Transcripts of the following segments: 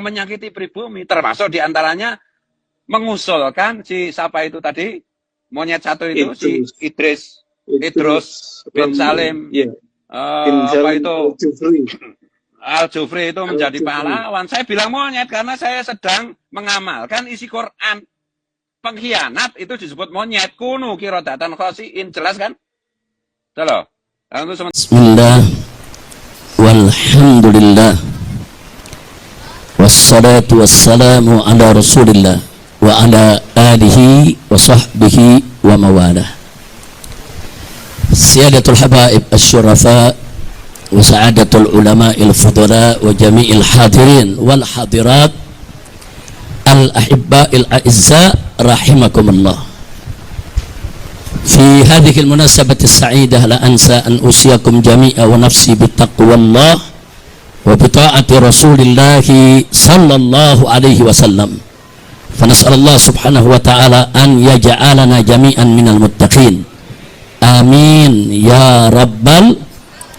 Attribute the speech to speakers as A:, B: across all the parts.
A: menyakiti pribumi, termasuk diantaranya mengusulkan si siapa itu tadi, monyet satu itu, si Idris bin Salim, apa itu Al-Jufri itu menjadi pahlawan. Saya bilang monyet karena saya sedang mengamalkan isi Quran. Pengkhianat itu disebut monyet. Kunu kirodatan khosiin, jelas kan? Halo.
B: Bismillah, walhamdulillah, wassalatu wassalamu ala rasulillah wa ala alihi wa sahbihi wa mawalah. Siyadatul habaib asyurafa wa sa'adatul ulama il-fudala wa jami'il hadirin wal hadirat al-ahibba il-a'izza rahimakumullah. في هذه المناسبة السعيدة لا أنسى أن أوصيكم جميعا ونفسي بتقوى الله وبطاعة رسول الله صلى الله عليه وسلم فنسأل الله سبحانه وتعالى أن يجعلنا جميعا من المتقين آمين يا رب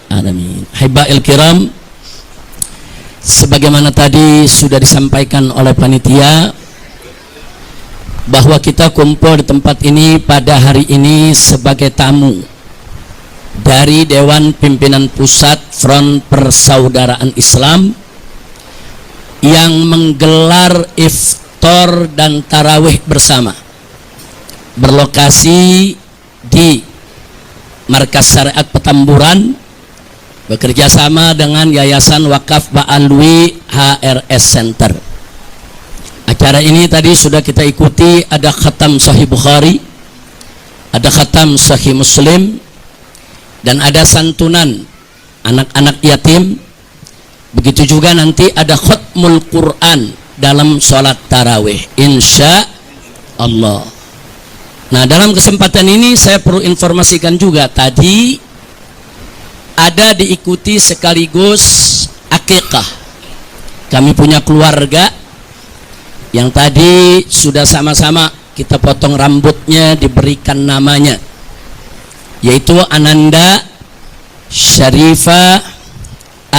B: العالمين. Hibail kiram, sebagaimana tadi sudah disampaikan oleh panitia bahwa kita kumpul di tempat ini pada hari ini sebagai tamu dari Dewan Pimpinan Pusat Front Persaudaraan Islam yang menggelar iftar dan tarawih bersama berlokasi di Markas Syariat Petamburan bekerjasama dengan Yayasan Wakaf Ba'alwi HRS Center. Acara ini tadi sudah kita ikuti, ada khatam Sahih Bukhari, ada khatam Sahih Muslim, dan ada santunan anak-anak yatim. Begitu juga nanti ada khatmul Quran dalam sholat tarawih, insya Allah. Nah, dalam kesempatan ini saya perlu informasikan juga, tadi ada diikuti sekaligus akikah. Kami punya keluarga yang tadi sudah sama-sama kita potong rambutnya, diberikan namanya, yaitu Ananda Syarifah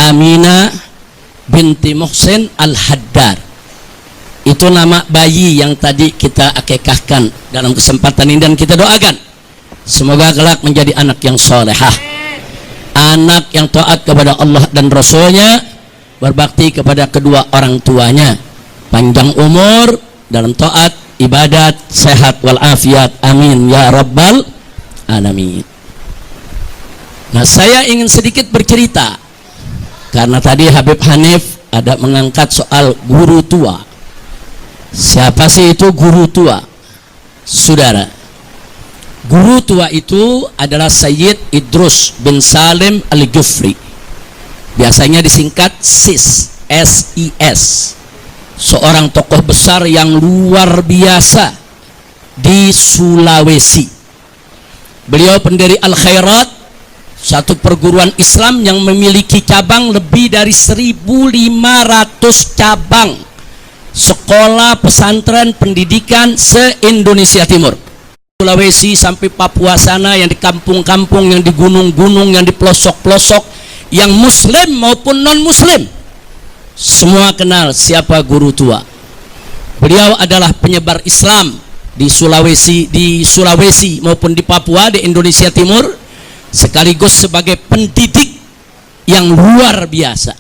B: Amina binti Muhsin Al-Haddar. Itu nama bayi yang tadi kita akikahkan dalam kesempatan ini, dan kita doakan semoga kelak menjadi anak yang solehah, anak yang taat kepada Allah dan Rasulnya, berbakti kepada kedua orang tuanya, panjang umur dalam taat, ibadat, sehat walafiat, amin ya rabbal alamin. Nah, saya ingin sedikit bercerita karena tadi Habib Hanif ada mengangkat soal guru tua. Siapa sih itu guru tua? Saudara, guru tua itu adalah Sayyid Idris bin Salim Al-Jufri, biasanya disingkat SIS, SIS. Seorang tokoh besar yang luar biasa di Sulawesi. Beliau pendiri Al-Khairat, satu perguruan Islam yang memiliki cabang lebih dari 1.500 cabang sekolah pesantren pendidikan se-Indonesia Timur. Sulawesi sampai Papua sana, yang di kampung-kampung, yang di gunung-gunung, yang di pelosok-pelosok, yang muslim maupun non-muslim, semua kenal siapa guru tua. Beliau adalah penyebar Islam di Sulawesi maupun di Papua, di Indonesia Timur, sekaligus sebagai pendidik yang luar biasa.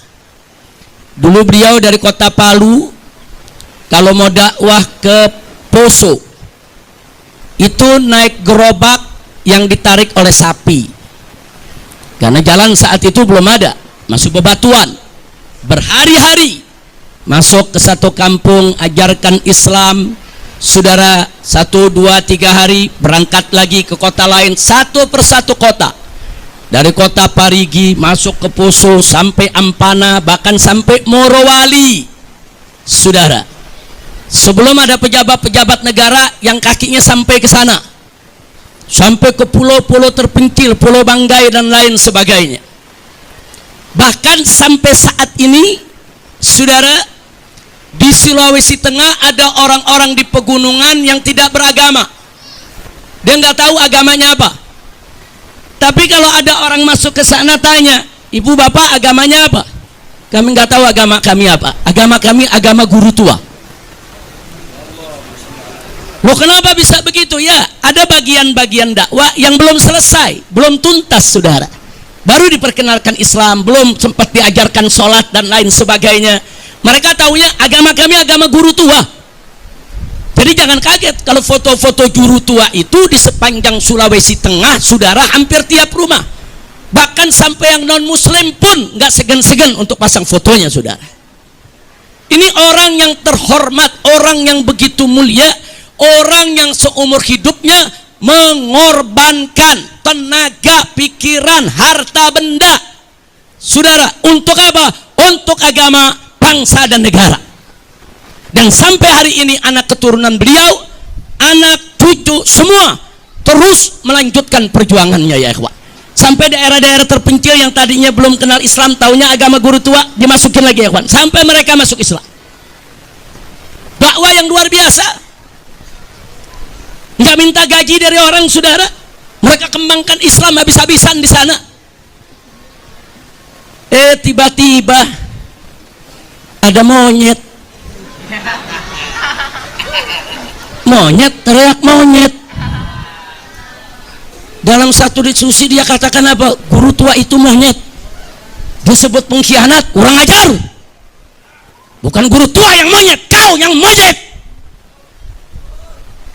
B: Dulu beliau dari kota Palu, kalau mau dakwah ke Poso itu naik gerobak yang ditarik oleh sapi, karena jalan saat itu belum ada, masuk bebatuan. Berhari-hari masuk ke satu kampung, ajarkan Islam, saudara, 1, 2, 3 hari berangkat lagi ke kota lain, satu persatu kota, dari kota Parigi masuk ke Poso sampai Ampana, bahkan sampai Morowali. Saudara, sebelum ada pejabat-pejabat negara yang kakinya sampai ke sana, sampai ke pulau-pulau terpencil, Pulau Banggai dan lain sebagainya. Bahkan sampai saat ini, saudara, di Sulawesi Tengah ada orang-orang di pegunungan yang tidak beragama. Dia nggak tahu agamanya apa. Tapi kalau ada orang masuk ke sana tanya, ibu bapak agamanya apa? Kami nggak tahu agama kami apa. Agama kami agama guru tua. Loh, kenapa bisa begitu? Ya, ada bagian-bagian dakwah yang belum selesai, belum tuntas, saudara. Baru diperkenalkan Islam, belum sempat diajarkan sholat dan lain sebagainya. Mereka taunya agama kami agama guru tua. Jadi jangan kaget kalau foto-foto guru tua itu di sepanjang Sulawesi Tengah, saudara, hampir tiap rumah. Bahkan sampai yang non-muslim pun nggak segan-segan untuk pasang fotonya, saudara. Ini orang yang terhormat, orang yang begitu mulia, orang yang seumur hidupnya mengorbankan tenaga, pikiran, harta benda, saudara, untuk apa? Untuk agama, bangsa dan negara. Dan sampai hari ini anak keturunan beliau, anak cucu semua terus melanjutkan perjuangannya, ya ikhwan. Sampai daerah-daerah terpencil yang tadinya belum kenal Islam, taunya agama guru tua, dimasukin lagi, ya ikhwan, sampai mereka masuk Islam. Dakwah yang luar biasa. Nggak minta gaji dari orang, saudara. Mereka kembangkan Islam habis-habisan di sana. Tiba-tiba ada monyet. Monyet, teriak monyet. Dalam satu diskusi dia katakan apa? Guru tua itu monyet. Dia sebut pengkhianat, kurang ajar. Bukan guru tua yang monyet, kau yang monyet.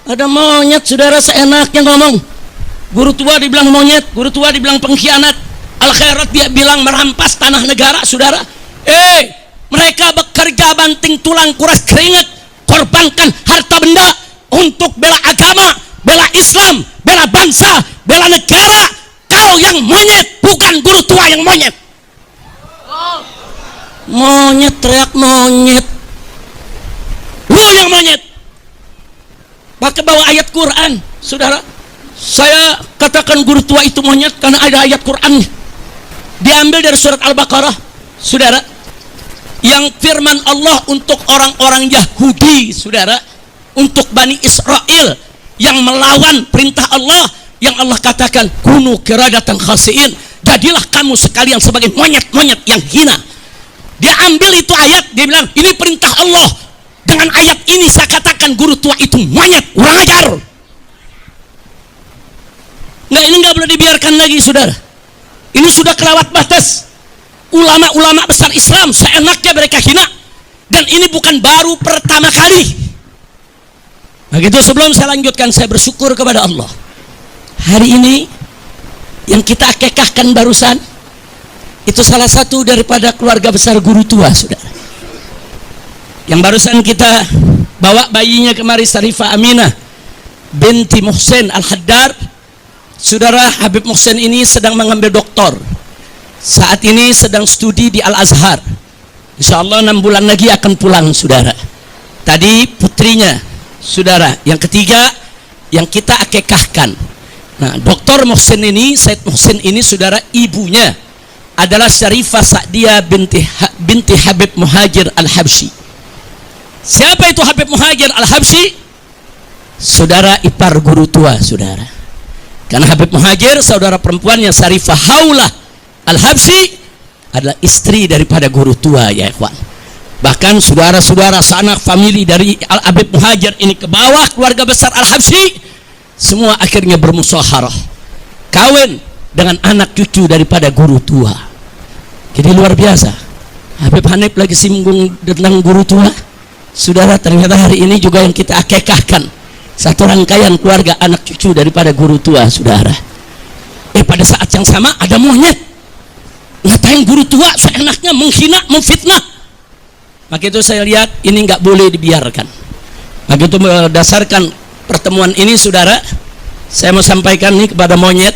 B: Ada monyet, saudara, seenaknya ngomong. Guru tua dibilang monyet, guru tua dibilang pengkhianat. Al-Khairat dia bilang merampas tanah negara, saudara. Mereka bekerja banting tulang, kuras keringat, korbankan harta benda untuk bela agama, bela Islam, bela bangsa, bela negara. Kau yang monyet, bukan guru tua yang monyet. Monyet, teriak monyet. Lu yang monyet. Pakai bawa ayat Quran, saudara. Saya katakan guru tua itu monyet karena ada ayat Quran diambil dari surat Al-Baqarah, saudara, yang firman Allah untuk orang-orang Yahudi, saudara, untuk Bani Israel yang melawan perintah Allah, yang Allah katakan kunu qiradatan khasiin, jadilah kamu sekalian sebagai monyet-monyet yang hina. Dia ambil itu ayat, dia bilang ini perintah Allah. Dengan ayat ini saya katakan guru tua itu monyet, kurang ajar. Nah, ini nggak boleh dibiarkan lagi, saudara. Ini sudah kelewat batas. Ulama-ulama besar Islam seenaknya mereka hina, dan ini bukan baru pertama kali. Nah gitu, sebelum saya lanjutkan, saya bersyukur kepada Allah. Hari ini yang kita akekahkan barusan itu salah satu daripada keluarga besar guru tua, saudara. Yang barusan kita bawa bayinya kemari, Sarifah Aminah binti Muhsin Al-Haddar. Saudara, Habib Muhsin ini sedang mengambil doktor. Saat ini sedang studi di Al-Azhar. Insya Allah 6 bulan lagi akan pulang, saudara. Tadi putrinya, saudara, yang ketiga yang kita akekahkan. Nah, Dr. Muhsin ini, Said Muhsin ini, saudara, ibunya adalah Syarifah Sa'diyah binti Habib Muhajir Al-Habsyi. Siapa itu Habib Muhajir Al-Habsyi? Saudara, ipar guru tua, saudara. Karena Habib Muhajir, saudara perempuannya Syarifah Haulah Al-Habsyi adalah istri daripada guru tua, ya ikhwan. Bahkan saudara-saudara sanak famili dari Habib Muhajir ini ke bawah, keluarga besar Al-Habsyi, semua akhirnya bermusyawarah kawin dengan anak cucu daripada guru tua. Jadi luar biasa. Habib Hanif lagi singgung tentang guru tua, saudara. Ternyata hari ini juga yang kita akekahkan satu rangkaian keluarga anak cucu daripada guru tua, saudara. Pada saat yang sama ada monyet ngatain guru tua seenaknya, menghina, memfitnah. Maka itu saya lihat ini nggak boleh dibiarkan. Maka itu berdasarkan pertemuan ini, saudara, saya mau sampaikan nih kepada monyet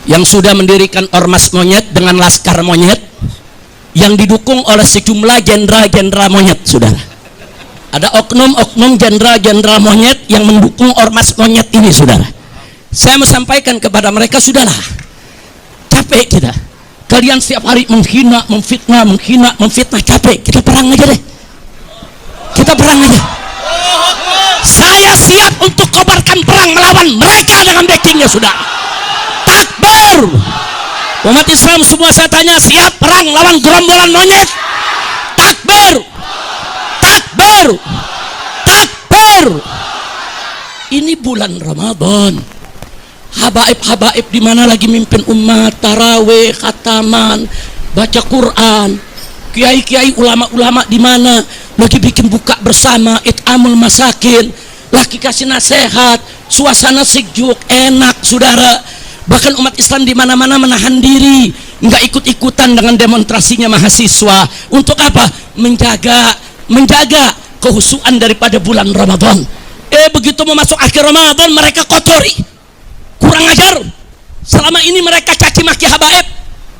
B: yang sudah mendirikan ormas monyet dengan laskar monyet yang didukung oleh sejumlah jenderal-jenderal monyet, saudara. Ada oknum-oknum jenderal-jenderal monyet yang mendukung ormas monyet ini, saudara. Saya mau sampaikan kepada mereka, sudahlah, capek kita. Kalian setiap hari menghina, memfitnah, menghina, memfitnah, capek. Kita perang aja deh. Kita perang aja. Saya siap untuk kobarkan perang melawan mereka dengan backingnya, saudara. Takbir, Umat Islam semua saya tanya, siap perang lawan gerombolan monyet? Takbir! Takbir! Takbir! Ini bulan Ramadan. Habaib-habaib di mana lagi mimpin umat, tarawih, khataman, baca Quran. Kiai-kiai, ulama-ulama di mana lagi bikin buka bersama, it'amul masakin, lagi kasih nasihat, suasana sejuk, enak, saudara. Bahkan umat Islam di mana-mana menahan diri, nggak ikut-ikutan dengan demonstrasinya mahasiswa. Untuk apa? Menjaga kehusuan daripada bulan Ramadan. Begitu mau masuk akhir Ramadan, mereka kotori, kurang ajar. Selama ini mereka caci maki habaib,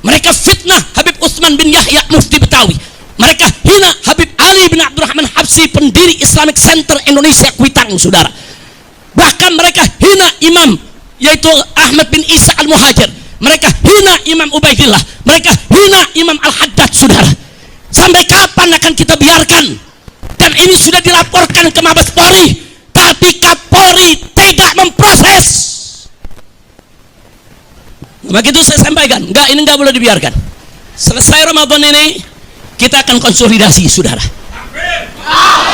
B: mereka fitnah Habib Utsman bin Yahya Mufti Betawi, mereka hina Habib Ali bin Abdurrahman Habsyi, pendiri Islamic Center Indonesia Kuitang, saudara. Bahkan mereka hina imam yaitu Ahmad bin Isa Al-Muhajir, mereka hina Imam Ubaidillah, mereka hina Imam Al-Haddad, saudara. Sampai kapan akan kita biarkan? Dan ini sudah dilaporkan ke Mabes Polri, tapi Kapolri tidak memproses. Begitu saya sampaikan, ini enggak boleh dibiarkan. Selesai Ramadan ini, kita akan konsolidasi, saudara.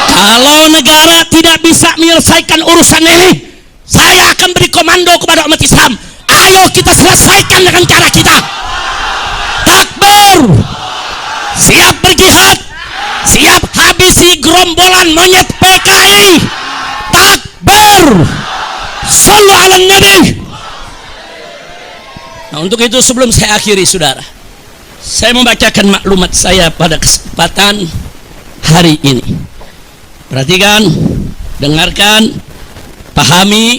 B: Kalau negara tidak bisa menyelesaikan urusan ini, saya akan beri komando kepada umat Islam. Ayo kita selesaikan dengan cara kita. Takbir! Siap berjihad, siap habisi gerombolan monyet PKI. Takbir! Shallu ala Nabi. Nah, untuk itu sebelum saya akhiri, saudara, saya membacakan maklumat saya pada kesempatan hari ini. Perhatikan, dengarkan, pahami,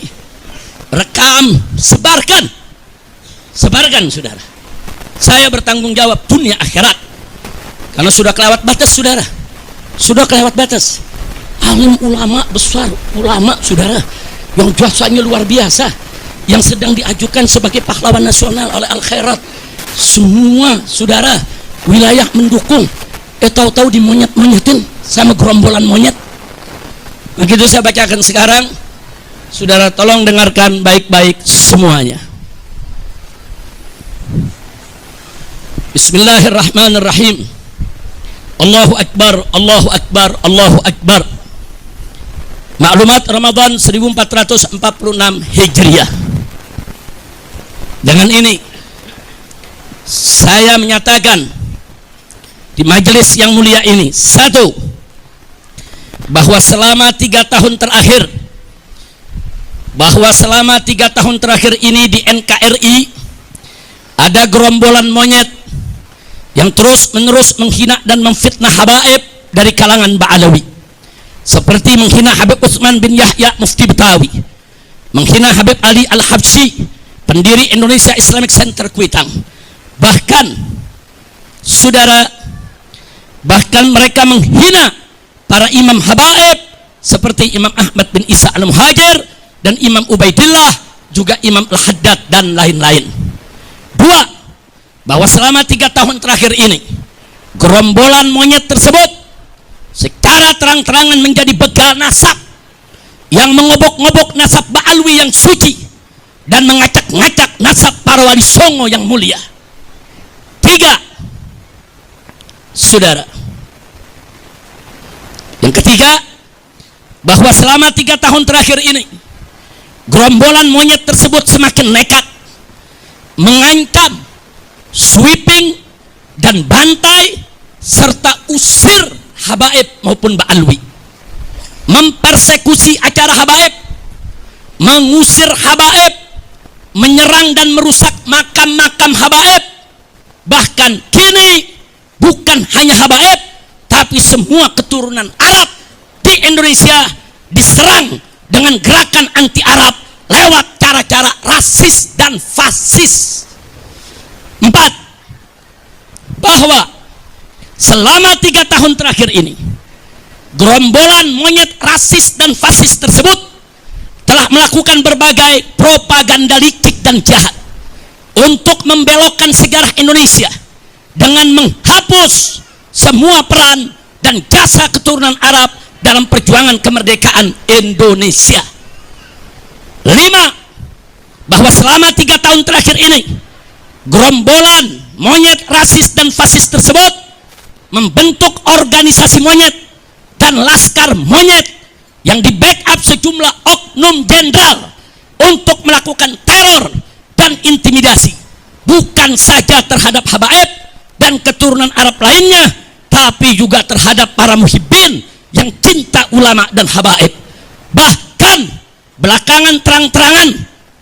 B: rekam, sebarkan, saudara. Saya bertanggung jawab dunia akhirat, karena sudah kelewat batas, saudara. Sudah kelewat batas. Alim ulama besar, ulama, saudara, yang jasanya luar biasa, yang sedang diajukan sebagai pahlawan nasional oleh Al Khairat, semua, saudara, wilayah mendukung. Tahu-tahu dimonyet-monyetin sama gerombolan monyet. Begitu saya bacakan sekarang, saudara tolong dengarkan baik-baik semuanya. Bismillahirrahmanirrahim. Allahu Akbar, Allahu Akbar, Allahu Akbar. Maklumat Ramadan 1446 Hijriah. Dengan ini saya menyatakan di majelis yang mulia ini, satu, bahwa selama 3 tahun terakhir ini di NKRI ada gerombolan monyet yang terus-menerus menghina dan memfitnah habaib dari kalangan Ba'alawi, seperti menghina Habib Utsman bin Yahya Mufti Betawi, menghina Habib Ali Al-Habsyi, pendiri Indonesia Islamic Center Kuitang. Bahkan, saudara, mereka menghina para imam habaib seperti Imam Ahmad bin Isa Al-Muhajir dan Imam Ubaidillah, juga Imam Al-Haddad dan lain-lain. Dua, bahwa selama 3 tahun terakhir ini gerombolan monyet tersebut secara terang-terangan menjadi begal nasab yang mengobok-ngobok nasab Ba'alwi yang suci dan mengacak-ngacak nasab para wali songo yang mulia. Tiga, saudara, yang ketiga, bahwa selama 3 tahun terakhir ini gerombolan monyet tersebut semakin nekat mengancam, sweeping dan bantai serta usir habaib maupun Ba'alwi, mempersekusi acara habaib, mengusir habaib, menyerang dan merusak makam-makam habaib. Bahkan kini bukan hanya habaib, tapi semua keturunan Arab di Indonesia diserang dengan gerakan anti Arab lewat cara-cara rasis dan fasis. 4, bahwa selama 3 tahun terakhir ini gerombolan monyet rasis dan fasis tersebut telah melakukan berbagai propaganda licik dan jahat untuk membelokkan sejarah Indonesia dengan menghapus semua peran dan jasa keturunan Arab dalam perjuangan kemerdekaan Indonesia. 5, bahwa selama 3 tahun terakhir ini gerombolan monyet rasis dan fasis tersebut membentuk organisasi monyet dan laskar monyet yang di backup sejumlah oknum jenderal untuk melakukan teror dan intimidasi, bukan saja terhadap Habaib dan keturunan Arab lainnya, tapi juga terhadap para muhibbin yang cinta ulama dan Habaib. Bahkan belakangan terang-terangan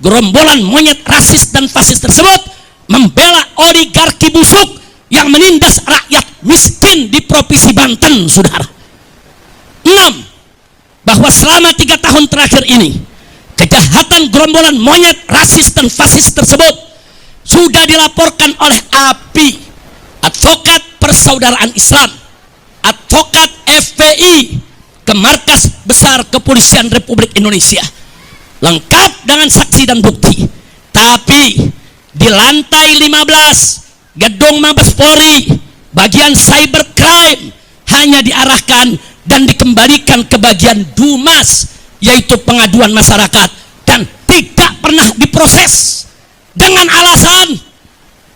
B: gerombolan monyet rasis dan fasis tersebut membela oligarki busuk yang menindas rakyat miskin di Provinsi Banten, saudara. 6. Bahwa selama 3 tahun terakhir ini, kejahatan gerombolan monyet rasis dan fasis tersebut sudah dilaporkan oleh API, Advokat Persaudaraan Islam, Advokat FPI, ke Markas Besar Kepolisian Republik Indonesia, lengkap dengan saksi dan bukti. Tapi di lantai 15 gedung Mabes Polri, bagian cybercrime hanya diarahkan dan dikembalikan ke bagian Dumas, yaitu pengaduan masyarakat, dan tidak pernah diproses dengan alasan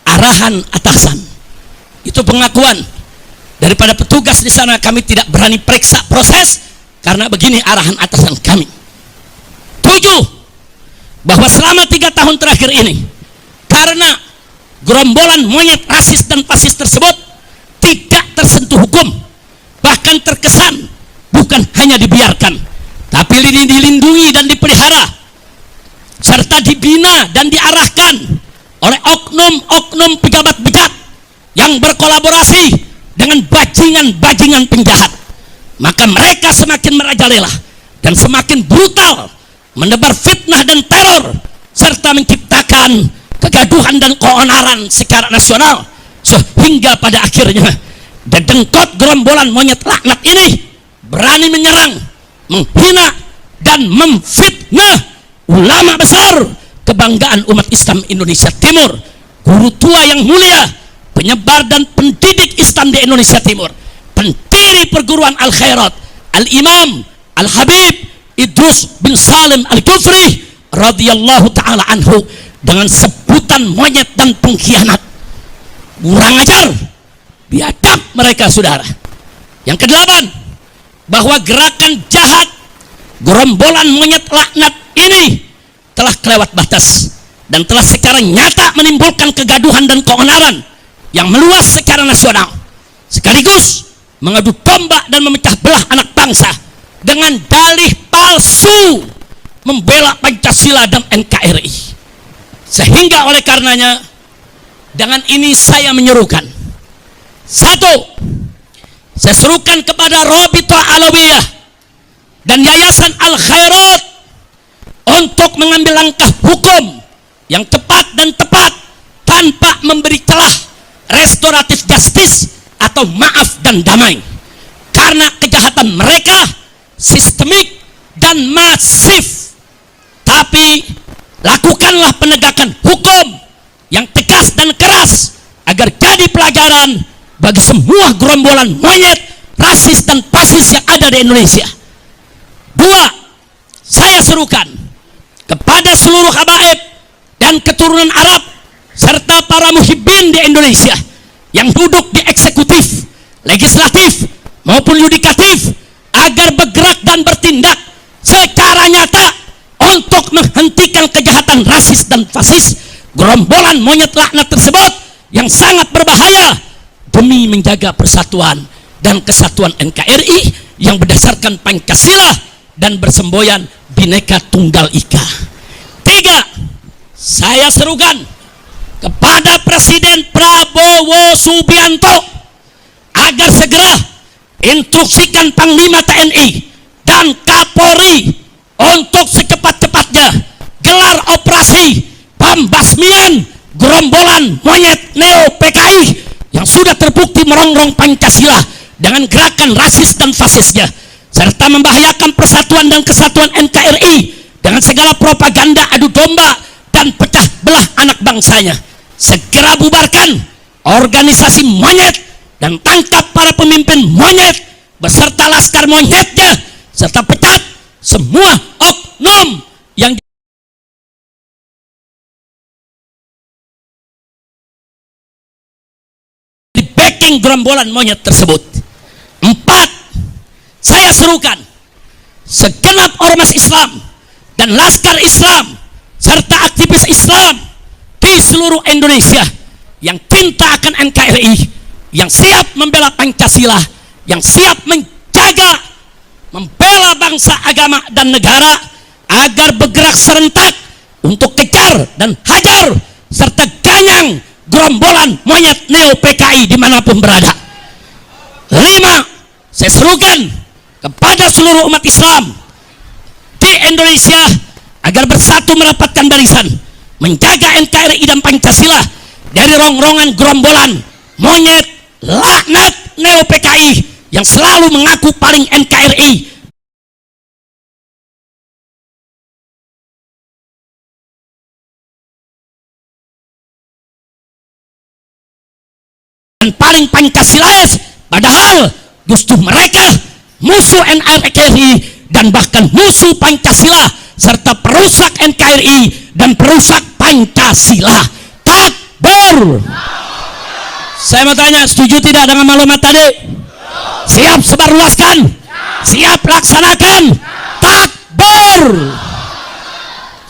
B: arahan atasan. Itu pengakuan daripada petugas di sana. Kami tidak berani periksa proses karena begini arahan atasan kami. 7. Bahwa selama 3 tahun terakhir ini, karena gerombolan monyet rasis dan fasis tersebut tidak tersentuh hukum, bahkan terkesan bukan hanya dibiarkan, tapi dilindungi dan dipelihara, serta dibina dan diarahkan oleh oknum-oknum pejabat bejat yang berkolaborasi dengan bajingan-bajingan penjahat, maka mereka semakin merajalela dan semakin brutal menebar fitnah dan teror, serta menciptakan kegaduhan dan keonaran secara nasional, sehingga pada akhirnya dedengkot gerombolan monyet laknat ini berani menyerang, menghina, dan memfitnah ulama besar kebanggaan umat Islam Indonesia Timur, guru tua yang mulia, penyebar dan pendidik Islam di Indonesia Timur, pendiri perguruan Al-Khairat, Al-Imam Al-Habib Idrus bin Salim Al-Kufri radhiyallahu ta'ala anhu, dengan sebutan monyet dan pengkhianat. Kurang ajar, biadab mereka, saudara. Yang ke-8, bahwa gerakan jahat gerombolan monyet laknat ini telah kelewat batas dan telah secara nyata menimbulkan kegaduhan dan keonaran yang meluas secara nasional, sekaligus mengadu domba dan memecah belah anak bangsa dengan dalih palsu membela Pancasila dan NKRI. Sehingga oleh karenanya, dengan ini saya menyerukan, 1, saya serukan kepada Rabithah Alawiyah dan Yayasan Al-Khairat untuk mengambil langkah hukum yang cepat dan tepat tanpa memberi celah restoratif justice atau maaf dan damai, karena kejahatan mereka sistemik dan masif. Tapi lakukanlah penegakan hukum yang tegas dan keras agar jadi pelajaran bagi semua gerombolan monyet rasis dan fasis yang ada di Indonesia. 2, saya serukan kepada seluruh habaib dan keturunan Arab serta para muhibbin di Indonesia yang duduk di eksekutif, legislatif maupun yudikatif, agar bergerak dan bertindak secara nyata untuk menghentikan kejahatan rasis dan fasis gerombolan monyet laknat tersebut yang sangat berbahaya demi menjaga persatuan dan kesatuan NKRI yang berdasarkan Pancasila dan bersemboyan Bhinneka Tunggal Ika. 3, saya serukan kepada Presiden Prabowo Subianto agar segera instruksikan Panglima TNI dan Kapolri untuk secepat-cepatnya gelar operasi pembasmian gerombolan monyet neo PKI yang sudah terbukti merongrong Pancasila dengan gerakan rasis dan fasisnya, serta membahayakan persatuan dan kesatuan NKRI dengan segala propaganda adu domba dan pecah belah anak bangsanya. Segera bubarkan organisasi monyet dan tangkap para pemimpin monyet beserta laskar monyetnya, serta pecat semua oknum yang geng gerombolan monyet tersebut. 4, saya serukan segenap ormas Islam dan laskar Islam serta aktivis Islam di seluruh Indonesia yang cinta akan NKRI, yang siap membela Pancasila, yang siap menjaga, membela bangsa, agama, dan negara agar bergerak serentak untuk kejar dan hajar serta ganyang gerombolan monyet neo PKI dimanapun berada. 5, saya serukan kepada seluruh umat Islam di Indonesia agar bersatu merapatkan barisan, menjaga NKRI dan Pancasila dari rongrongan gerombolan monyet laknat neo PKI yang selalu mengaku paling NKRI dan paling Pancasilais, padahal justru mereka musuh NKRI dan bahkan musuh Pancasila serta perusak NKRI dan perusak Pancasila. Takbir. Saya mau tanya, setuju tidak dengan maklumat tadi? Siap sebarluaskan? Siap laksanakan? Takbir.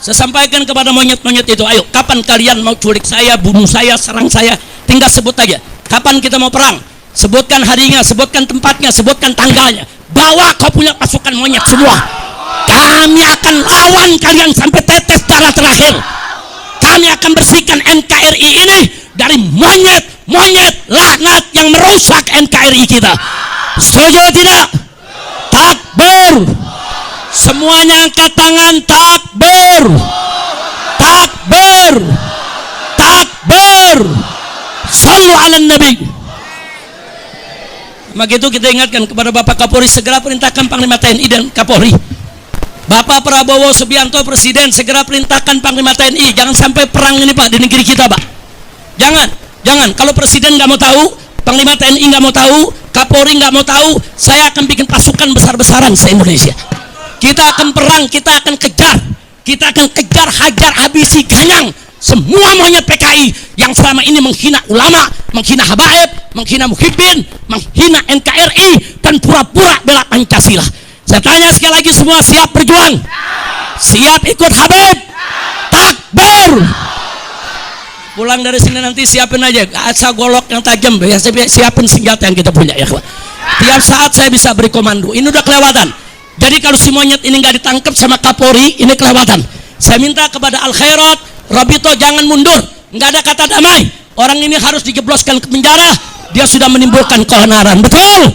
B: Saya sampaikan kepada monyet-monyet itu, ayo, kapan kalian mau culik saya, bunuh saya, serang saya? Tinggal sebut aja. Kapan kita mau perang? Sebutkan harinya, sebutkan tempatnya, sebutkan tanggalnya. Bawa kau punya pasukan monyet semua. Kami akan lawan kalian sampai tetes darah terakhir. Kami akan bersihkan NKRI ini dari monyet-monyet laknat yang merusak NKRI kita. Setuju tidak? Takbir. Semuanya angkat tangan. Takbir. Takbir. Takbir. Sallu ala Nabi. Maka itu kita ingatkan kepada Bapak Kapolri, segera perintahkan Panglima TNI dan Kapolri. Bapak Prabowo Subianto Presiden, segera perintahkan Panglima TNI. Jangan sampai perang ini Pak di negeri kita Pak. Jangan. Kalau Presiden nggak mau tahu, Panglima TNI nggak mau tahu, Kapolri nggak mau tahu, saya akan bikin pasukan besar-besaran se-Indonesia. Kita akan perang, kita akan kejar, hajar, habisi, ganyang semua monyet PKI yang selama ini menghina ulama, menghina habaib, menghina muhibbin, menghina NKRI, dan pura-pura bela Pancasila. Saya tanya sekali lagi, semua siap berjuang? Siap ikut Habib? Takbir. Pulang dari sini nanti siapin aja asal golok yang tajam, siapin senjata yang kita punya ya. Tiap saat saya bisa beri komando. Ini udah kelewatan. Jadi kalau si monyet ini nggak ditangkap sama Kapolri, ini kelewatan. Saya minta kepada Al Khairat, Rabito, jangan mundur. Nggak ada kata damai. Orang ini harus dijebloskan ke penjara. Dia sudah menimbulkan keonaran. Betul?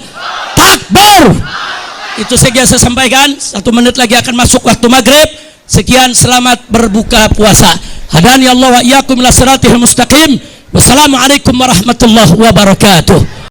B: Takbir. Itu saja saya sampaikan. 1 menit lagi akan masuk waktu maghrib. Sekian, selamat berbuka puasa. Hadani Allah wa iyyakum ila siratil mustaqim. Wassalamualaikum warahmatullahi wabarakatuh.